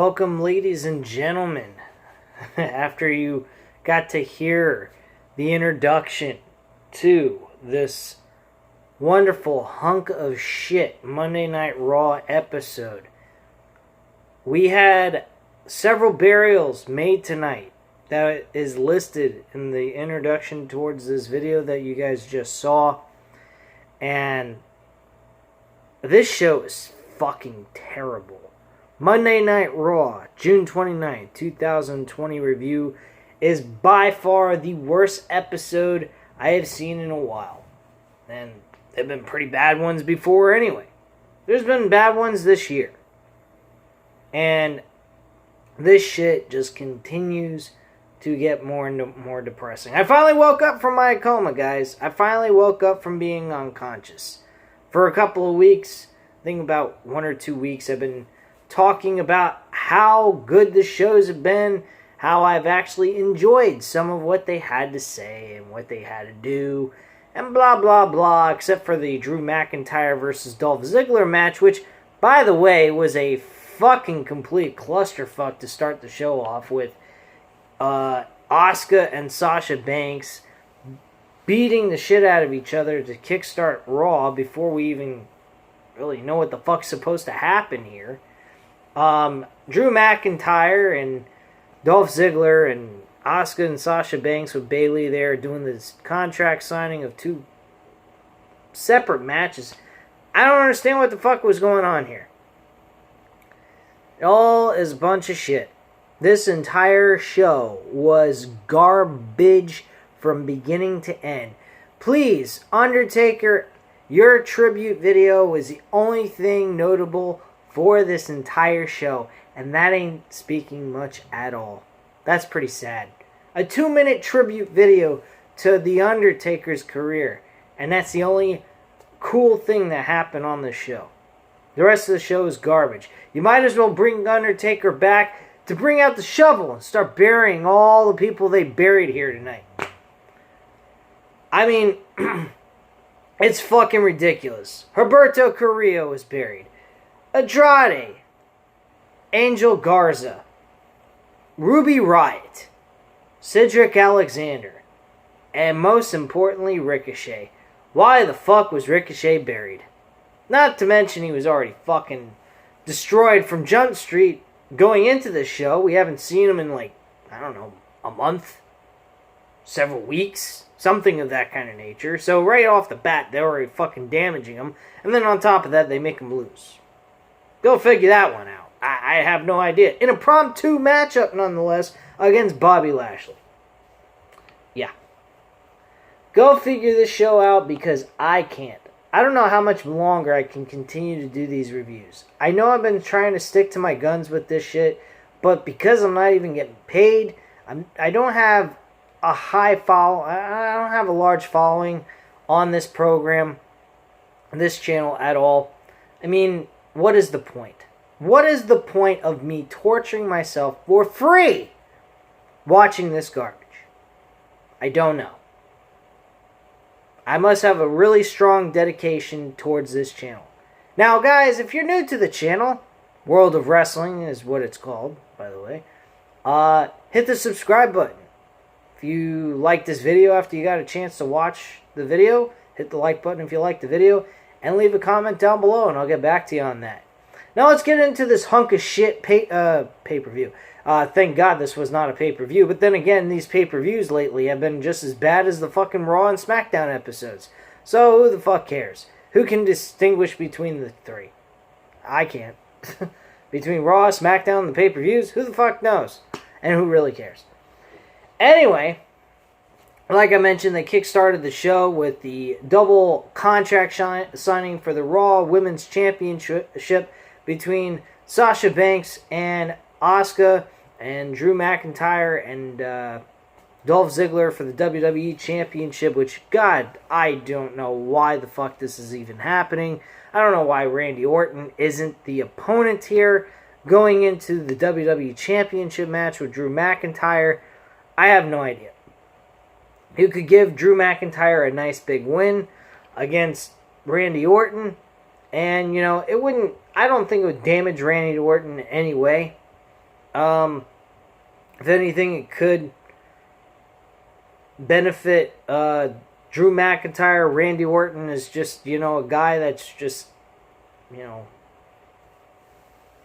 Welcome, ladies and gentlemen. After you got to hear the introduction to this wonderful hunk of shit Monday Night Raw episode, we had several burials made tonight that is listed in the introduction towards this video that you guys just saw. And this show is fucking terrible. Monday Night Raw, June 29, 2020 review is by far the worst episode I have seen in a while. And there have been pretty bad ones before anyway. There's been bad ones this year. And this shit just continues to get more and more depressing. I finally woke up from my coma, guys. I finally woke up from being unconscious. For a couple of weeks, I think about 1 or 2 weeks, I've been talking about how good the shows have been, how I've actually enjoyed some of what they had to say and what they had to do, and blah, blah, blah, except for the Drew McIntyre versus Dolph Ziggler match, which, by the way, was a fucking complete clusterfuck to start the show off with. Asuka and Sasha Banks beating the shit out of each other to kickstart Raw before we even really know what the fuck's supposed to happen here. Drew McIntyre and Dolph Ziggler and Asuka and Sasha Banks with Bayley there doing this contract signing of 2 separate matches. I don't understand what the fuck was going on here. It all is a bunch of shit. This entire show was garbage from beginning to end. Please, Undertaker, your tribute video was the only thing notable for this entire show, and that ain't speaking much at all. That's pretty sad. A 2-minute tribute video to The Undertaker's career, and that's the only cool thing that happened on this show. The rest of the show is garbage. You might as well bring Undertaker back to bring out the shovel and start burying all the people they buried here tonight. I mean, it's fucking ridiculous. Humberto Carrillo was buried. Andrade, Angel Garza, Ruby Riott, Cedric Alexander, and most importantly, Ricochet. Why the fuck was Ricochet buried? Not to mention he was already fucking destroyed from Jump Street going into this show. We haven't seen him in like, I don't know, a month, several weeks, something of that kind of nature. So right off the bat, they're already fucking damaging him. And then on top of that, they make him lose. Go figure that one out. I have no idea. In a impromptu matchup, nonetheless, against Bobby Lashley. Yeah. Go figure this show out because I can't. I don't know how much longer I can continue to do these reviews. I know I've been trying to stick to my guns with this shit, but because I'm not even getting paid, I don't have a high follow. I don't have a large following on this program, this channel at all. I mean, what is the point? What is the point of me torturing myself for free watching this garbage? I don't know. I must have a really strong dedication towards this channel. Now, guys, if you're new to the channel, World of Wrestling is what it's called, by the way, hit the subscribe button. If you like this video after you got a chance to watch the video, hit the like button if you like the video, and leave a comment down below, and I'll get back to you on that. Now let's get into this hunk of shit pay-per-view. Thank God this was not a pay-per-view, but then again, these pay-per-views lately have been just as bad as the fucking Raw and SmackDown episodes. So who the fuck cares? Who can distinguish between the three? I can't. Between Raw, SmackDown, and the pay-per-views, who the fuck knows? And who really cares? Anyway, like I mentioned, they kickstarted the show with the double contract signing for the Raw Women's Championship between Sasha Banks and Asuka, and Drew McIntyre and Dolph Ziggler for the WWE Championship, which, God, I don't know why the fuck this is even happening. I don't know why Randy Orton isn't the opponent here going into the WWE Championship match with Drew McIntyre. I have no idea. You could give Drew McIntyre a nice big win against Randy Orton, and, you know, it wouldn't, I don't think it would damage Randy Orton in any way. If anything, it could benefit Drew McIntyre. Randy Orton is just, a guy that's just,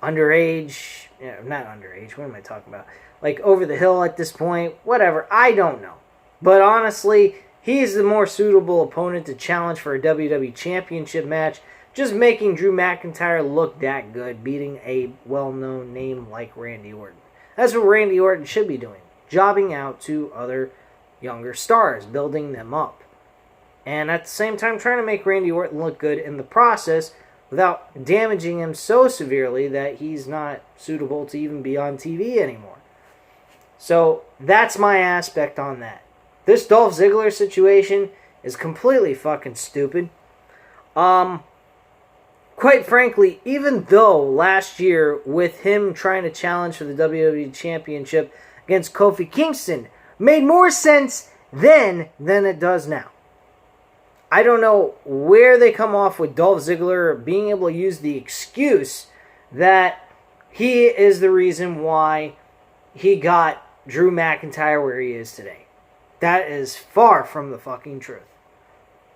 underage. Not underage. What am I talking about? Like over the hill at this point. Whatever. I don't know. But honestly, he is the more suitable opponent to challenge for a WWE Championship match. Just making Drew McIntyre look that good, beating a well-known name like Randy Orton. That's what Randy Orton should be doing. Jobbing out to other younger stars, building them up. And at the same time, trying to make Randy Orton look good in the process without damaging him so severely that he's not suitable to even be on TV anymore. So that's my aspect on that. This Dolph Ziggler situation is completely fucking stupid. Quite frankly, even though last year with him trying to challenge for the WWE Championship against Kofi Kingston made more sense then than it does now. I don't know where they come off with Dolph Ziggler being able to use the excuse that he is the reason why he got Drew McIntyre where he is today. That is far from the fucking truth.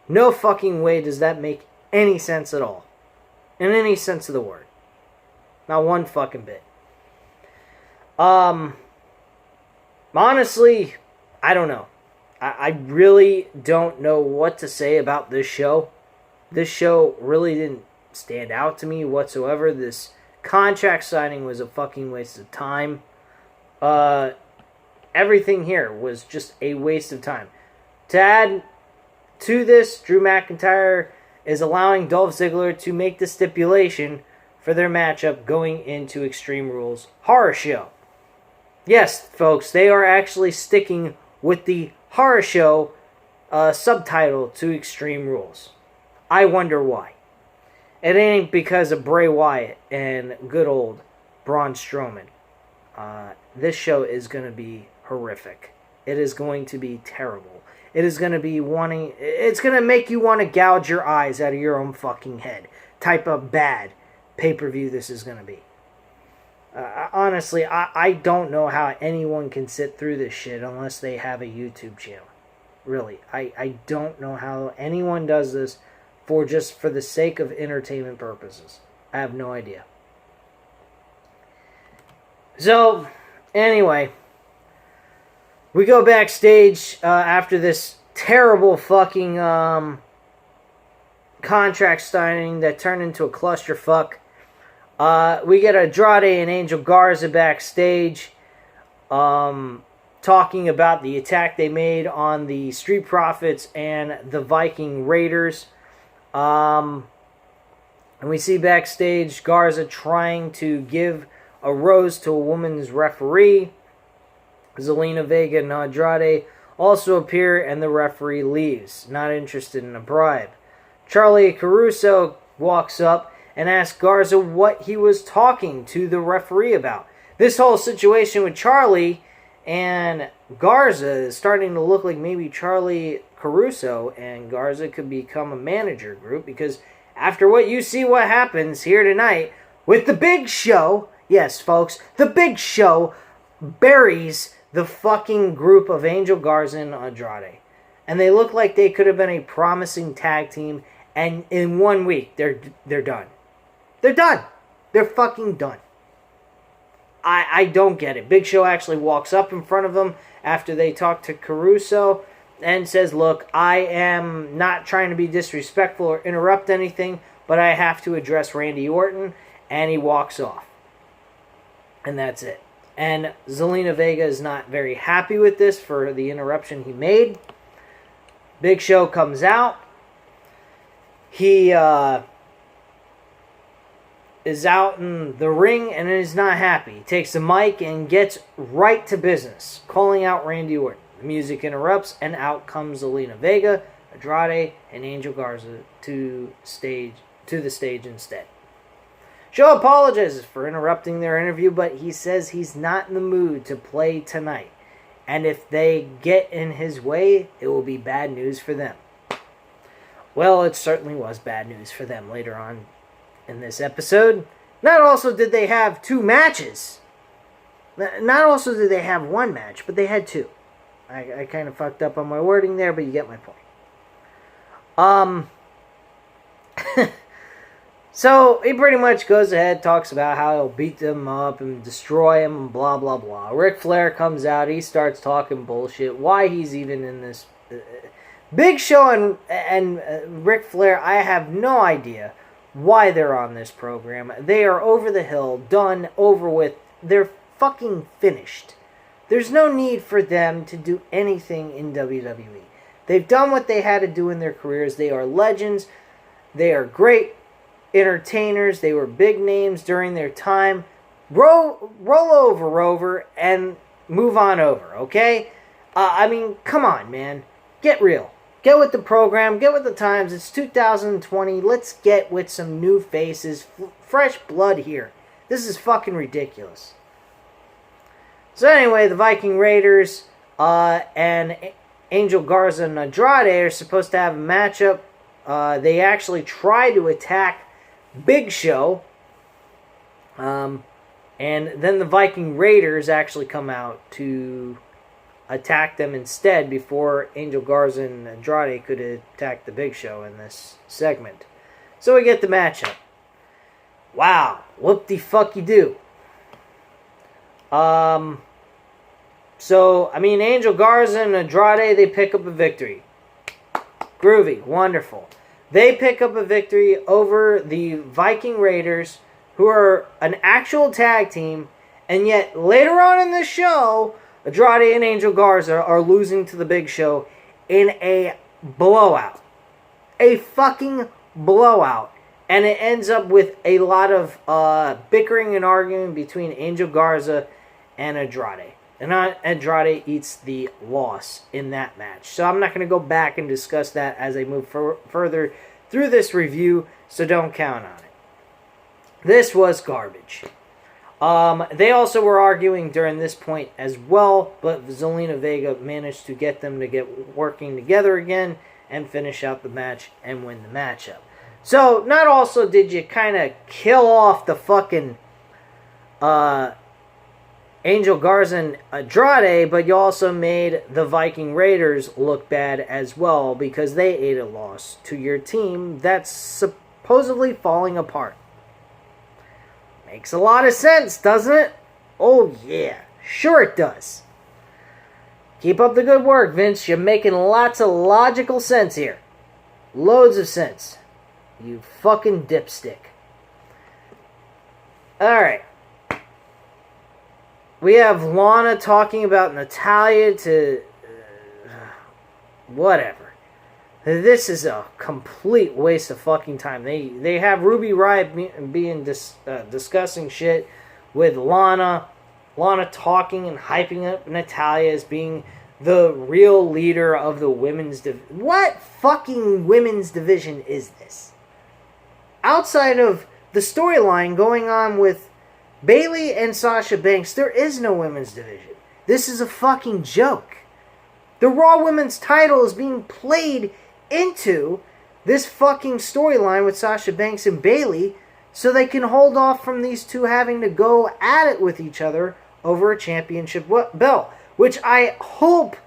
No fucking way does that make any sense at all. In any sense of the word. Not one fucking bit. Honestly, I don't know. I really don't know what to say about this show. This show really didn't stand out to me whatsoever. This contract signing was a fucking waste of time. Everything here was just a waste of time. To add to this, Drew McIntyre is allowing Dolph Ziggler to make the stipulation for their matchup going into Extreme Rules Horror Show. Yes, folks, they are actually sticking with the Horror Show subtitle to Extreme Rules. I wonder why. It ain't because of Bray Wyatt and good old Braun Strowman. This show is going to be horrific. It is going to be terrible. It is going to be it's going to make you want to gouge your eyes out of your own fucking head. Type of bad pay-per-view this is going to be. Honestly, I don't know how anyone can sit through this shit unless they have a YouTube channel. Really. I don't know how anyone does this for the sake of entertainment purposes. I have no idea. So, anyway, we go backstage after this terrible fucking contract signing that turned into a clusterfuck. We get Andrade and Angel Garza backstage talking about the attack they made on the Street Profits and the Viking Raiders. And we see backstage Garza trying to give a rose to a woman's referee. Zelina Vega and Andrade also appear and the referee leaves, not interested in a bribe. Charlie Caruso walks up and asks Garza what he was talking to the referee about. This whole situation with Charlie and Garza is starting to look like maybe Charlie Caruso and Garza could become a manager group, because after what you see what happens here tonight with the Big Show, yes folks, the Big Show buries the fucking group of Angel Garza and Andrade. And they look like they could have been a promising tag team, and in 1 week they're done. They're done. They're fucking done. I don't get it. Big Show actually walks up in front of them after they talk to Caruso and says, look, I am not trying to be disrespectful or interrupt anything, but I have to address Randy Orton, and he walks off. And that's it. And Zelina Vega is not very happy with this for the interruption he made. Big Show comes out. He is out in the ring and is not happy. He takes the mic and gets right to business, calling out Randy Orton. The music interrupts, and out comes Zelina Vega, Andrade, and Angel Garza to the stage instead. Show apologizes for interrupting their interview, but he says he's not in the mood to play tonight. And if they get in his way, it will be bad news for them. Well, it certainly was bad news for them later on in this episode. Not also did they have 2 matches Not also did they have one match, but they had two. I kind of fucked up on my wording there, but you get my point. So he pretty much goes ahead, talks about how he'll beat them up and destroy them and blah, blah, blah. Ric Flair comes out. He starts talking bullshit. Why he's even in this... Big Show and Ric Flair, I have no idea why they're on this program. They are over the hill, done, over with. They're fucking finished. There's no need for them to do anything in WWE. They've done what they had to do in their careers. They are legends. They are great entertainers. They were big names during their time. Roll over, Rover, and move on over, okay? I mean, come on, man. Get real. Get with the program. Get with the times. It's 2020. Let's get with some new faces. Fresh blood here. This is fucking ridiculous. So anyway, the Viking Raiders and Angel Garza and Andrade are supposed to have a matchup. They actually try to attack Big Show. And then the Viking Raiders actually come out to attack them instead before Angel Garza and Andrade could attack the Big Show in this segment. So we get the matchup. Wow. Whoop-de-fuck-you-do. So, I mean, Angel Garza and Andrade, they pick up a victory. Groovy. Wonderful. They pick up a victory over the Viking Raiders, who are an actual tag team, and yet later on in the show, Andrade and Angel Garza are losing to the Big Show in a blowout. A fucking blowout. And it ends up with a lot of bickering and arguing between Angel Garza and Andrade. And Andrade eats the loss in that match. So I'm not going to go back and discuss that as I move further through this review, so don't count on it. This was garbage. They also were arguing during this point as well, but Zelina Vega managed to get them to get working together again and finish out the match and win the matchup. So, not also did you kind of kill off the fucking Angel Garza and Andrade, but you also made the Viking Raiders look bad as well because they ate a loss to your team that's supposedly falling apart. Makes a lot of sense, doesn't it? Oh yeah, sure it does. Keep up the good work, Vince. You're making lots of logical sense here. Loads of sense. You fucking dipstick. Alright. We have Lana talking about Natalya to... whatever. This is a complete waste of fucking time. They have Ruby Riott being discussing shit with Lana. Lana talking and hyping up Natalya as being the real leader of the women's division. What fucking women's division is this? Outside of the storyline going on with Bayley and Sasha Banks, there is no women's division. This is a fucking joke. The Raw Women's title is being played into this fucking storyline with Sasha Banks and Bayley so they can hold off from these two having to go at it with each other over a championship belt, which I hope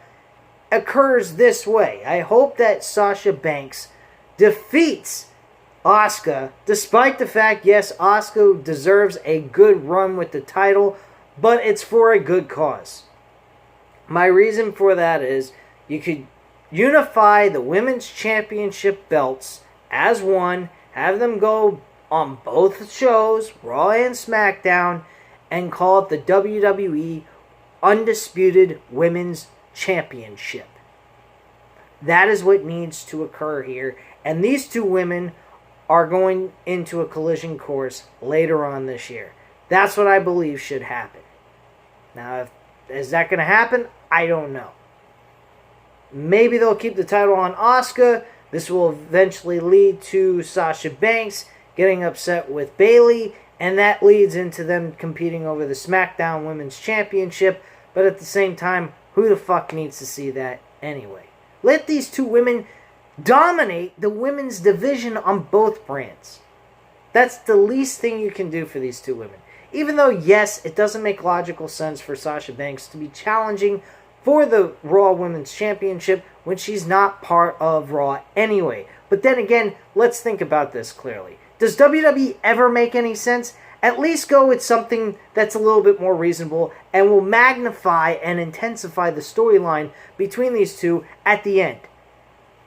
occurs this way. I hope that Sasha Banks defeats Asuka, despite the fact, yes, Asuka deserves a good run with the title, but it's for a good cause. My reason for that is you could unify the women's championship belts as one, have them go on both shows, Raw and SmackDown, and call it the WWE Undisputed Women's Championship. That is what needs to occur here, and these two women are going into a collision course later on this year. That's what I believe should happen. Now, is that going to happen? I don't know. Maybe they'll keep the title on Asuka. This will eventually lead to Sasha Banks getting upset with Bayley, and that leads into them competing over the SmackDown Women's Championship. But at the same time, who the fuck needs to see that anyway? Let these two women dominate the women's division on both brands. That's the least thing you can do for these two women. Even though, yes, it doesn't make logical sense for Sasha Banks to be challenging for the Raw Women's Championship when she's not part of Raw anyway. But then again, let's think about this clearly. Does WWE ever make any sense? At least go with something that's a little bit more reasonable and will magnify and intensify the storyline between these two at the end.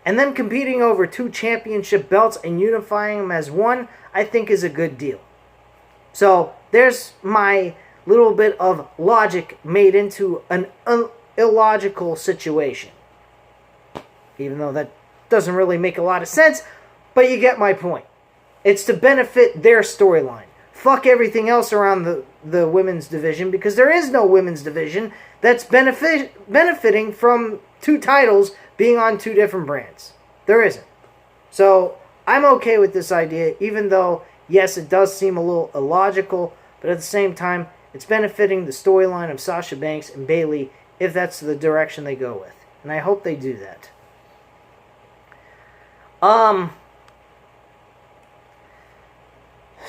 And them competing over 2 championship belts and unifying them as one, I think is a good deal. So, there's my little bit of logic made into an illogical situation. Even though that doesn't really make a lot of sense, but you get my point. It's to benefit their storyline. Fuck everything else around the women's division, because there is no women's division that's benefiting from 2 titles being on 2 different brands. There isn't. So, I'm okay with this idea, even though, yes, it does seem a little illogical, but at the same time, it's benefiting the storyline of Sasha Banks and Bayley if that's the direction they go with. And I hope they do that.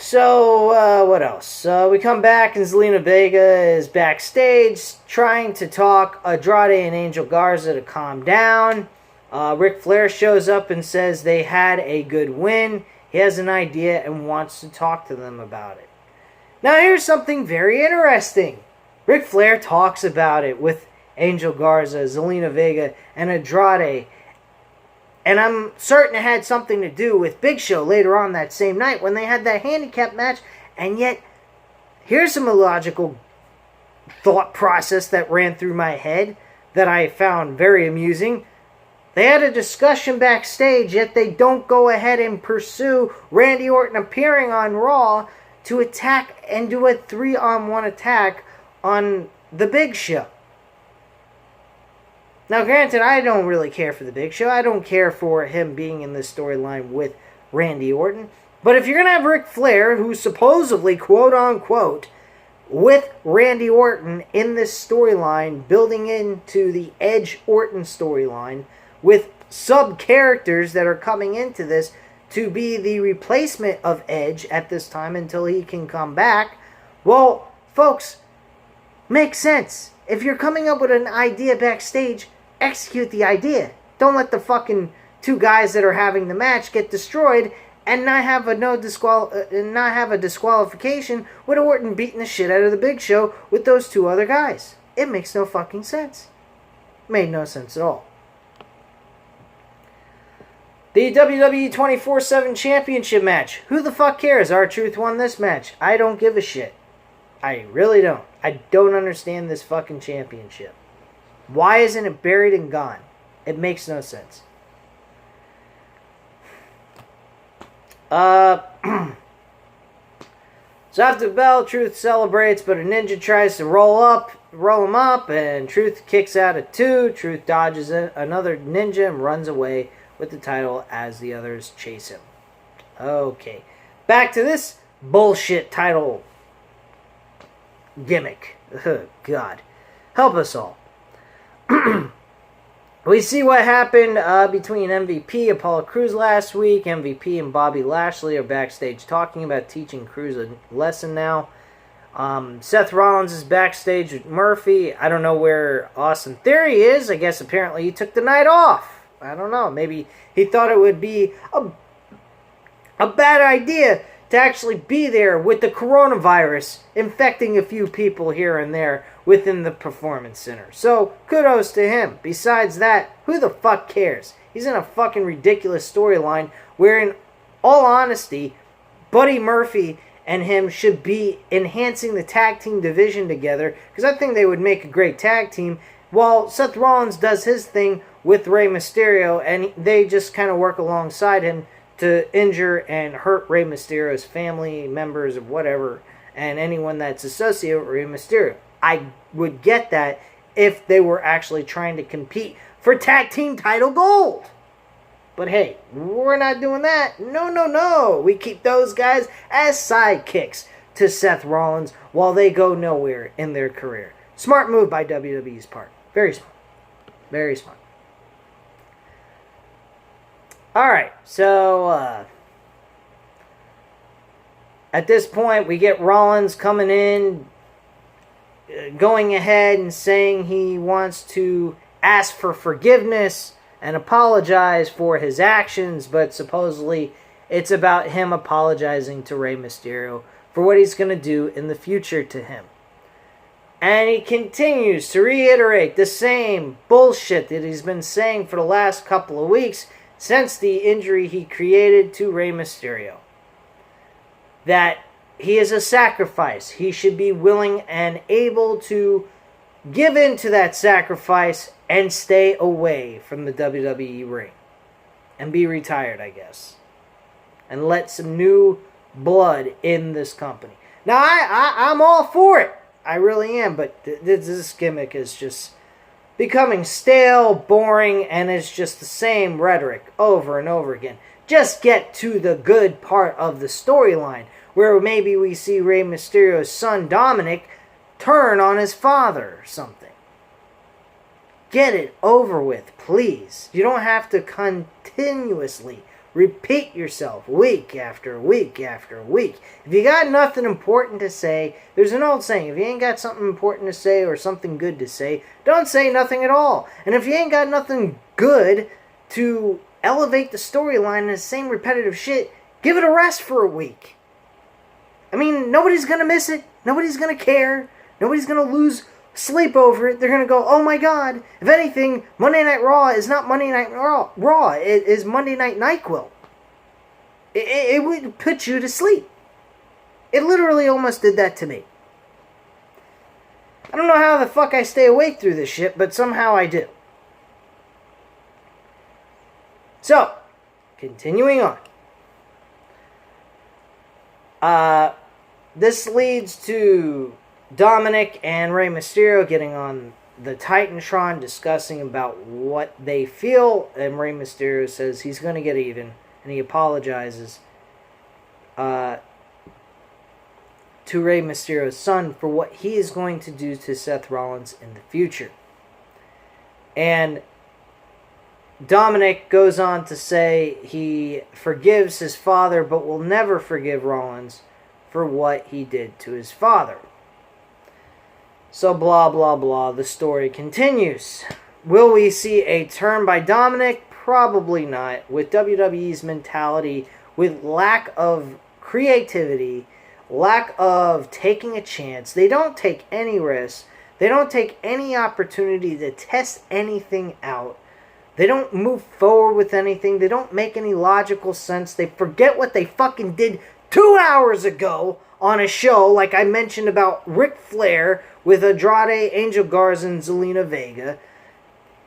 So, what else? We come back and Zelina Vega is backstage trying to talk Andrade and Angel Garza to calm down. Ric Flair shows up and says they had a good win. He has an idea and wants to talk to them about it. Now, here's something very interesting. Ric Flair talks about it with Angel Garza, Zelina Vega, and Andrade. And I'm certain it had something to do with Big Show later on that same night when they had that handicap match. And yet, here's some illogical thought process that ran through my head that I found very amusing. They had a discussion backstage, yet they don't go ahead and pursue Randy Orton appearing on Raw to attack and do a 3-on-1 attack on the Big Show. Now, granted, I don't really care for the Big Show. I don't care for him being in this storyline with Randy Orton. But if you're going to have Ric Flair, who's supposedly, quote-unquote, with Randy Orton in this storyline, building into the Edge-Orton storyline, with sub-characters that are coming into this to be the replacement of Edge at this time until he can come back, well, folks, makes sense. If you're coming up with an idea backstage, execute the idea. Don't let the fucking 2 guys that are having the match get destroyed and not have a disqualification with Orton beating the shit out of the Big Show with those 2 other guys. It makes no fucking sense. Made no sense at all. The WWE 24/7 Championship match. Who the fuck cares? R-Truth won this match. I don't give a shit. I really don't. I don't understand this fucking championship. Why isn't it buried and gone? It makes no sense. So after the bell, Truth celebrates, but a ninja tries to roll him up, and Truth kicks out at 2. Truth dodges another ninja and runs away with the title as the others chase him. Okay. Back to this bullshit title gimmick. Oh, God. Help us all. We see what happened between MVP and Apollo Crews last week. MVP and Bobby Lashley are backstage talking about teaching Crews a lesson now. Seth Rollins is backstage with Murphy. I don't know where Austin Theory is. I guess apparently he took the night off. I don't know. Maybe he thought it would be a bad idea to actually be there with the coronavirus infecting a few people here and there within the Performance Center. So, kudos to him. Besides that, who the fuck cares? He's in a fucking ridiculous storyline where, in all honesty, Buddy Murphy and him should be enhancing the tag team division together, because I think they would make a great tag team, while Seth Rollins does his thing with Rey Mysterio, and they just kind of work alongside him to injure and hurt Rey Mysterio's family members or whatever, and anyone that's associated with Rey Mysterio. I would get that if they were actually trying to compete for tag team title gold. But hey, we're not doing that. No. We keep those guys as sidekicks to Seth Rollins while they go nowhere in their career. Smart move by WWE's part. Very smart. Very smart. Alright, so At this point, we get Rollins coming in, going ahead and saying he wants to ask for forgiveness and apologize for his actions, but supposedly it's about him apologizing to Rey Mysterio for what he's going to do in the future to him. And he continues to reiterate the same bullshit that he's been saying for the last couple of weeks since the injury he created to Rey Mysterio. That he is a sacrifice. He should be willing and able to give in to that sacrifice and stay away from the WWE ring. And be retired, I guess. And let some new blood in this company. Now, I'm all for it. I really am. But this gimmick is just becoming stale, boring, and it's just the same rhetoric over and over again. Just get to the good part of the storyline, where maybe we see Rey Mysterio's son, Dominik, turn on his father or something. Get it over with, please. You don't have to continuously repeat yourself week after week after week. If you got nothing important to say, there's an old saying, if you ain't got something important to say or something good to say, don't say nothing at all. And if you ain't got nothing good to elevate the storyline in the same repetitive shit, give it a rest for a week. I mean, nobody's going to miss it. Nobody's going to care. Nobody's going to lose sleep over it. They're going to go, oh my God. If anything, Monday Night Raw is not Monday Night Raw. It is Monday Night NyQuil. It would put you to sleep. It literally almost did that to me. I don't know how the fuck I stay awake through this shit, but somehow I do. So, continuing on. This leads to Dominik and Rey Mysterio getting on the Titantron, discussing about what they feel, and Rey Mysterio says he's going to get even, and he apologizes to Rey Mysterio's son for what he is going to do to Seth Rollins in the future. And Dominik goes on to say he forgives his father, but will never forgive Rollins for what he did to his father. So blah, blah, blah. The story continues. Will we see a turn by Dominik? Probably not. With WWE's mentality, with lack of creativity, lack of taking a chance, they don't take any risks. They don't take any opportunity to test anything out. They don't move forward with anything. They don't make any logical sense. They forget what they fucking did 2 hours ago on a show, like I mentioned about Ric Flair with Andrade, Angel Garza, and Zelina Vega.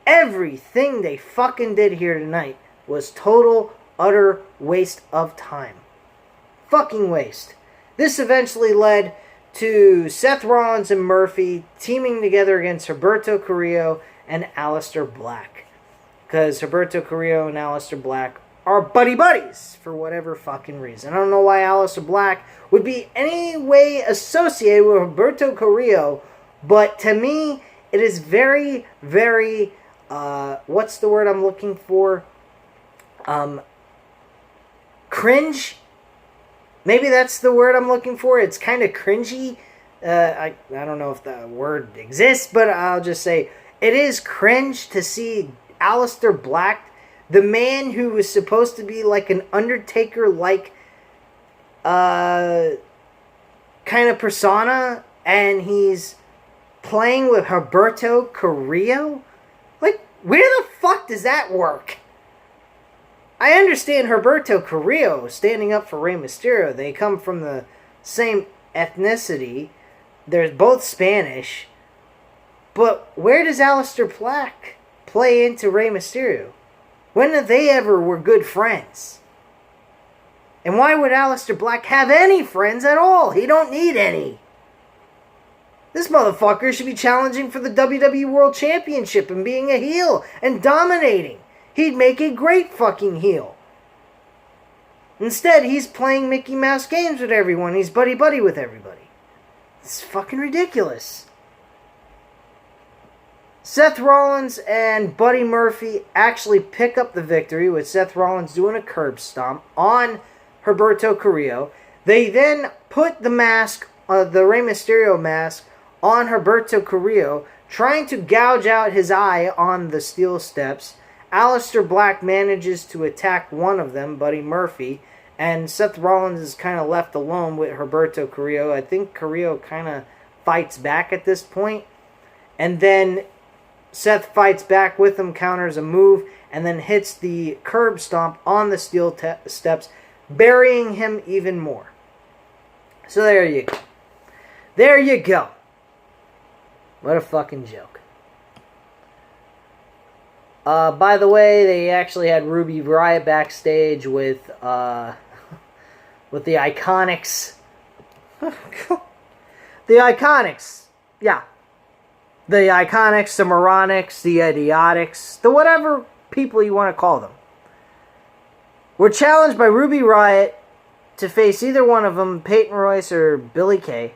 Everything they fucking did here tonight was total, utter waste of time. Fucking waste. This eventually led to Seth Rollins and Murphy teaming together against Humberto Carrillo and Aleister Black. Because Humberto Carrillo and Aleister Black are buddies for whatever fucking reason. I don't know why Aleister Black would be any way associated with Humberto Carrillo, but to me, it is very, very, what's the word I'm looking for? Cringe? Maybe that's the word I'm looking for. It's kind of cringy. I don't know if the word exists, but I'll just say it is cringe to see Aleister Black, the man who was supposed to be like an Undertaker-like kind of persona, and he's playing with Humberto Carrillo? Like, where the fuck does that work? I understand Humberto Carrillo standing up for Rey Mysterio. They come from the same ethnicity. They're both Spanish. But where does Aleister Black play into Rey Mysterio? When did they ever were good friends? And why would Aleister Black have any friends at all? He don't need any. This motherfucker should be challenging for the WWE World Championship and being a heel and dominating. He'd make a great fucking heel. Instead, he's playing Mickey Mouse games with everyone. He's buddy-buddy with everybody. It's fucking ridiculous. Seth Rollins and Buddy Murphy actually pick up the victory with Seth Rollins doing a curb stomp on Humberto Carrillo. They then put the mask, the Rey Mysterio mask, on Humberto Carrillo, trying to gouge out his eye on the steel steps. Aleister Black manages to attack one of them, Buddy Murphy, and Seth Rollins is kind of left alone with Humberto Carrillo. I think Carrillo kind of fights back at this point, and then Seth fights back with him, counters a move, and then hits the curb stomp on the steel steps, burying him even more. So there you go. There you go. What a fucking joke. By the way, they actually had Wwe Raw backstage with the Iconics. The Iconics. Yeah. The Iconics, the Moronics, the Idiotics, the whatever people you want to call them. Were challenged by Wwe Raw to face either one of them, Peyton Royce or Billie Kay.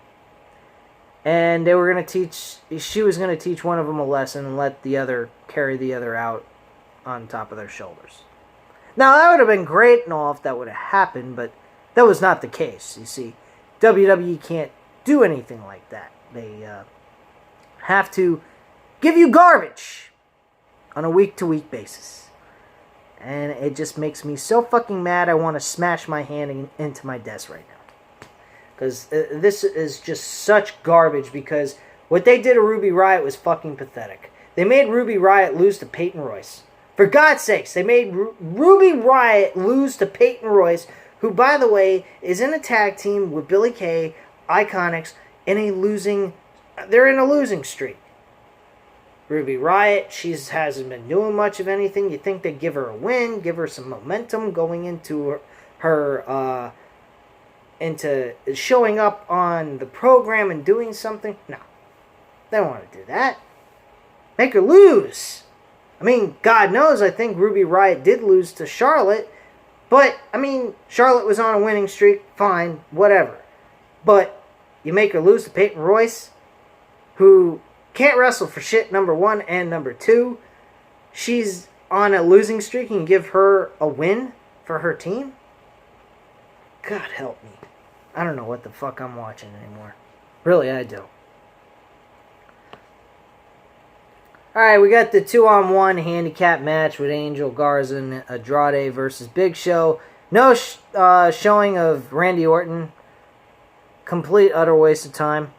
And they were going to teach, she was going to teach one of them a lesson and let the other carry the other out on top of their shoulders. Now, that would have been great and all if that would have happened, but that was not the case. You see, WWE can't do anything like that. They have to give you garbage on a week-to-week basis. And it just makes me so fucking mad I want to smash my hand into my desk right now. Because this is just such garbage, because what they did to Wwe Raw was fucking pathetic. They made Wwe Raw lose to Peyton Royce. For God's sakes, they made Wwe Raw lose to Peyton Royce, who, by the way, is in a tag team with Billie Kay, Iconics, they're in a losing streak. Wwe Raw, she hasn't been doing much of anything. You think they'd give her a win, give her some momentum going into her into showing up on the program and doing something? No. They don't want to do that. Make her lose. I mean, God knows, I think Wwe Raw did lose to Charlotte. But, I mean, Charlotte was on a winning streak. Fine. Whatever. But you make her lose to Peyton Royce, who can't wrestle for shit, number one, and number two. She's on a losing streak and give her a win for her team? God help me. I don't know what the fuck I'm watching anymore. Really, I do. Alright, we got the 2-on-1 handicap match with Angel Garza and Andrade versus Big Show. No showing of Randy Orton. Complete, utter waste of time.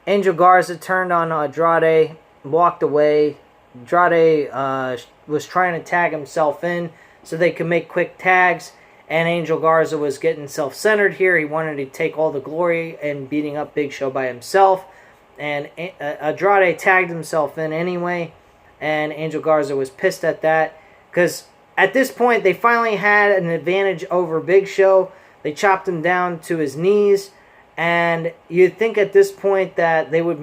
Angel Garza turned on Andrade, walked away. Andrade was trying to tag himself in so they could make quick tags. And Angel Garza was getting self-centered here. He wanted to take all the glory and beating up Big Show by himself. And Andrade tagged himself in anyway. And Angel Garza was pissed at that. Because at this point, they finally had an advantage over Big Show. They chopped him down to his knees. And you'd think at this point that they would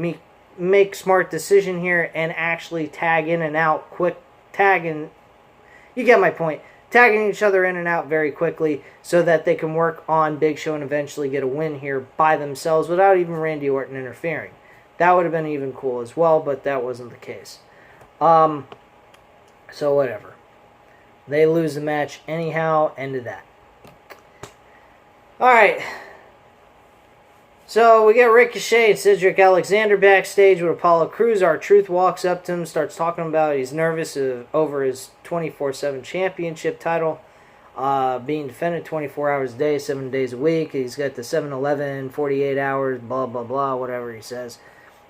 make smart decision here and actually tag in and out. Quick tagging. You get my point. Tagging each other in and out very quickly so that they can work on Big Show and eventually get a win here by themselves without even Randy Orton interfering. That would have been even cool as well, but that wasn't the case. So whatever. They lose the match anyhow, end of that. Alright. So we get Ricochet and Cedric Alexander backstage with Apollo Crews. R-Truth walks up to him, starts talking about he's nervous over his 24/7 championship title being defended 24 hours a day, 7 days a week. He's got the 7-11, 48 hours, blah, blah, blah, whatever he says.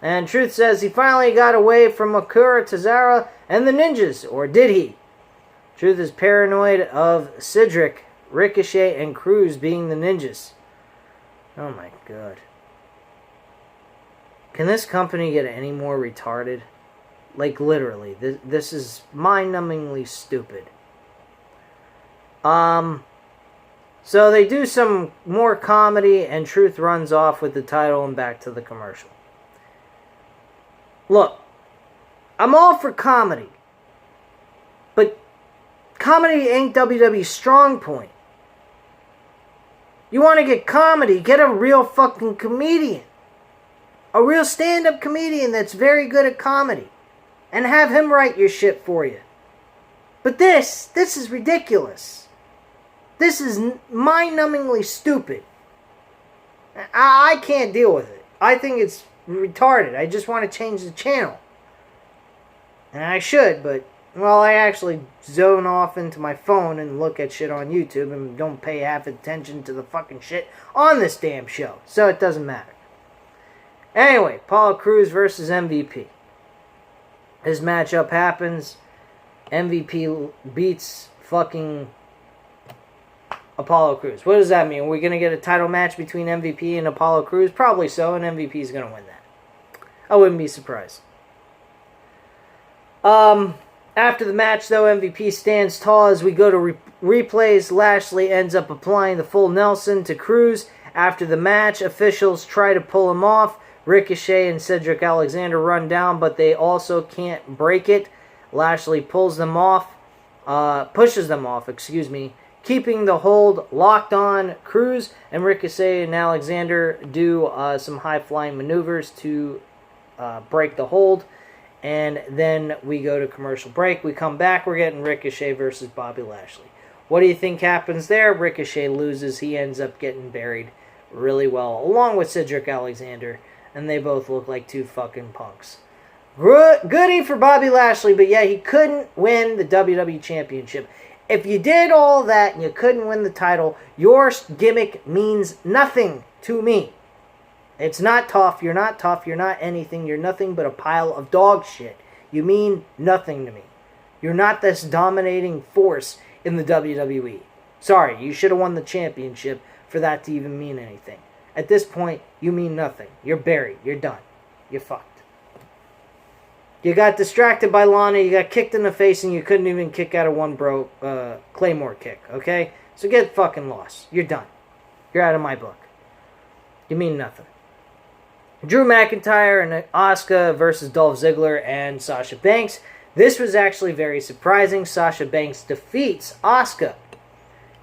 And Truth says he finally got away from Akira Tozawa and the Ninjas, or did he? Truth is paranoid of Cedric, Ricochet, and Crews being the Ninjas. Oh my God. Can this company get any more retarded? Like, literally. This is mind-numbingly stupid. So they do some more comedy, and Truth runs off with the title and back to the commercial. Look, I'm all for comedy. But comedy ain't WWE's strong point. You want to get comedy, get a real fucking comedian. A real stand-up comedian that's very good at comedy. And have him write your shit for you. But this is ridiculous. This is mind-numbingly stupid. I can't deal with it. I think it's retarded. I just want to change the channel. And I should, but, well, I actually zone off into my phone and look at shit on YouTube and don't pay half attention to the fucking shit on this damn show. So it doesn't matter. Anyway, Apollo Crews versus MVP. This matchup happens. MVP beats fucking Apollo Crews. What does that mean? Are we going to get a title match between MVP and Apollo Crews? Probably so, and MVP is going to win that. I wouldn't be surprised. After the match, though, MVP stands tall as we go to replays. Lashley ends up applying the full Nelson to Crews. After the match, officials try to pull him off. Ricochet and Cedric Alexander run down, but they also can't break it. Lashley pushes them off, keeping the hold locked on Crews, and Ricochet and Alexander do some high-flying maneuvers to break the hold, and then we go to commercial break. We come back, we're getting Ricochet versus Bobby Lashley. What do you think happens there? Ricochet loses. He ends up getting buried really well, along with Cedric Alexander, and they both look like two fucking punks. Goodie for Bobby Lashley, but yeah, he couldn't win the WWE Championship. If you did all that and you couldn't win the title, your gimmick means nothing to me. It's not tough, you're not anything, you're nothing but a pile of dog shit. You mean nothing to me. You're not this dominating force in the WWE. Sorry, you should have won the championship for that to even mean anything. At this point, you mean nothing. You're buried. You're done. You're fucked. You got distracted by Lana, you got kicked in the face, and you couldn't even kick out a Claymore kick, okay? So get fucking lost. You're done. You're out of my book. You mean nothing. Drew McIntyre and Asuka versus Dolph Ziggler and Sasha Banks. This was actually very surprising. Sasha Banks defeats Asuka.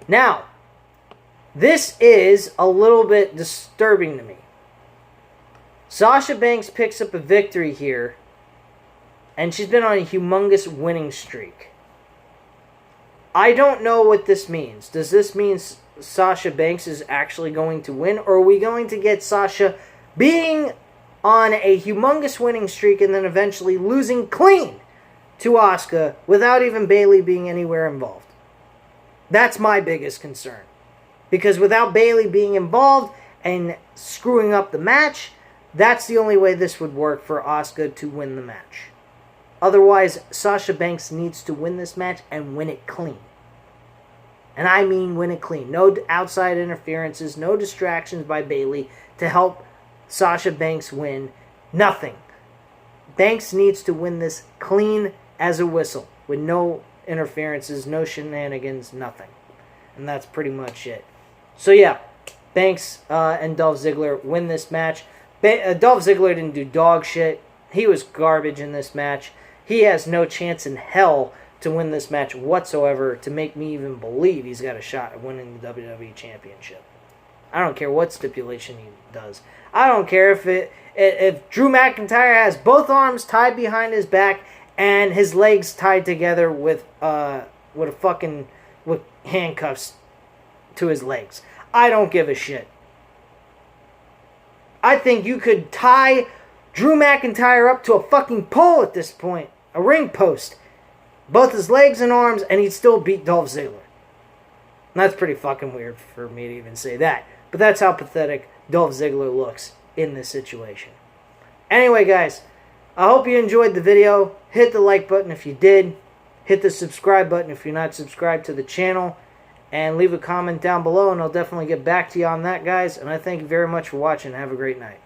Now, this is a little bit disturbing to me. Sasha Banks picks up a victory here, and she's been on a humongous winning streak. I don't know what this means. Does this mean Sasha Banks is actually going to win, or are we going to get Sasha being on a humongous winning streak and then eventually losing clean to Asuka without even Bayley being anywhere involved? That's my biggest concern. Because without Bayley being involved and screwing up the match, that's the only way this would work for Asuka to win the match. Otherwise, Sasha Banks needs to win this match and win it clean. And I mean win it clean. No outside interferences, no distractions by Bayley to help Sasha Banks win. Nothing. Banks needs to win this clean as a whistle with no interferences, no shenanigans, nothing. And that's pretty much it. So yeah, Banks and Dolph Ziggler win this match. Dolph Ziggler didn't do dog shit. He was garbage in this match. He has no chance in hell to win this match whatsoever to make me even believe he's got a shot at winning the WWE Championship. I don't care what stipulation he does. I don't care if Drew McIntyre has both arms tied behind his back and his legs tied together with handcuffs to his legs. I don't give a shit. I think you could tie Drew McIntyre up to a fucking pole at this point. A ring post. Both his legs and arms, and he'd still beat Dolph Ziggler. And that's pretty fucking weird for me to even say that. But that's how pathetic Dolph Ziggler looks in this situation. Anyway, guys, I hope you enjoyed the video. Hit the like button if you did. Hit the subscribe button if you're not subscribed to the channel. And leave a comment down below, and I'll definitely get back to you on that, guys. And I thank you very much for watching. Have a great night.